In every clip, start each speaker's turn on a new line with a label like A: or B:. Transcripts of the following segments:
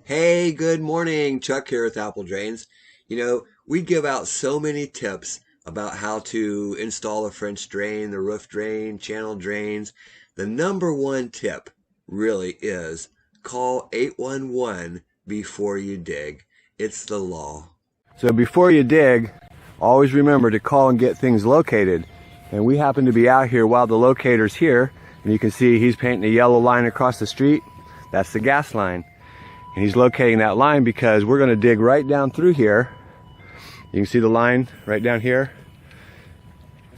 A: Hey, good morning. Chuck here with Apple Drains. We give out so many tips about how to install a French drain, the roof drain, channel drains. The number one tip really is call 811 before you dig. It's the law.
B: So before you dig, always remember to call and get things located. And we happen to be out here while the locator's here, and you can see he's painting a yellow line across the street. That's the gas line. And he's locating that line because we're going to dig right down through here. You can see the line right down here.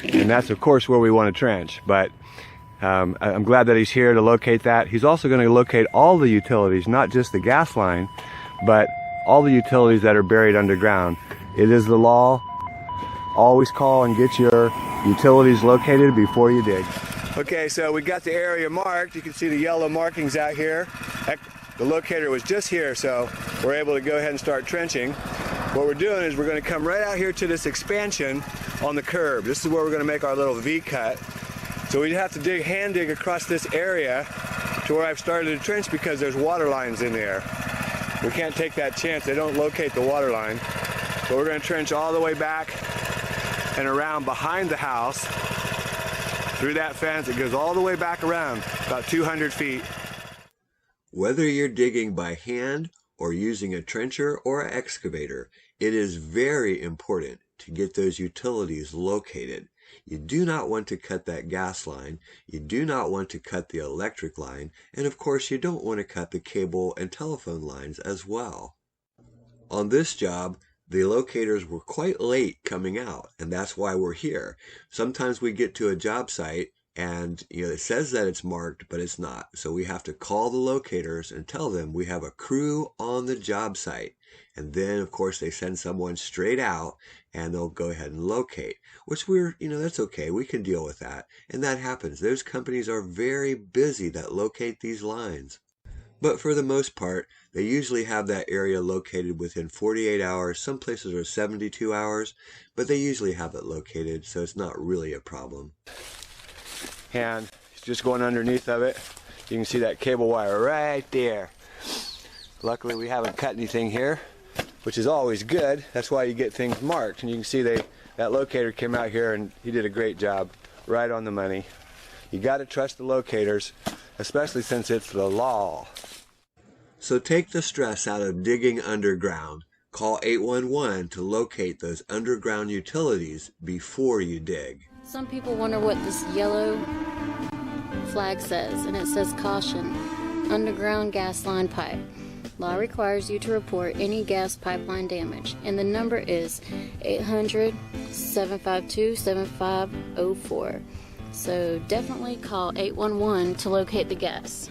B: And that's of course where we want to trench. But I'm glad that he's here to locate that. He's also going to locate all the utilities, not just the gas line, but all the utilities that are buried underground. It is the law. Always call and get your utilities located before you dig. Okay, so we got the area marked. You can see the yellow markings out here. The locator was just here, so we're able to go ahead and start trenching. What we're doing is we're going to come right out here to this expansion on the curb. This is where we're going to make our little V cut. So we have to hand dig across this area to where I've started to trench because there's water lines in there. We can't take that chance. They don't locate the water line. So we're going to trench all the way back and around behind the house through that fence. It goes all the way back around, about 200 feet.
A: Whether you're digging by hand or using a trencher or an excavator, it is very important to get those utilities located. You do not want to cut that gas line, you do not want to cut the electric line, and of course you don't want to cut the cable and telephone lines as well. On this job, the locators were quite late coming out, and that's why we're here. Sometimes we get to a job site and it says that it's marked, but it's not. So we have to call the locators and tell them we have a crew on the job site. And then, of course, they send someone straight out and they'll go ahead and locate, which that's okay. We can deal with that. And that happens. Those companies are very busy that locate these lines. But for the most part, they usually have that area located within 48 hours. Some places are 72 hours, but they usually have it located, so it's not really a problem.
B: And it's just going underneath of it. You can see that cable wire right there. Luckily we haven't cut anything here, which is always good. That's why you get things marked. And you can see that locator came out here and he did a great job, right on the money. You got to trust the locators, especially since it's the law.
A: So take the stress out of digging underground. Call 811 to locate those underground utilities before you dig.
C: Some people wonder what this yellow flag says, and it says caution, underground gas line pipe. Law requires you to report any gas pipeline damage, and the number is 800-752-7504. So definitely call 811 to locate the gas.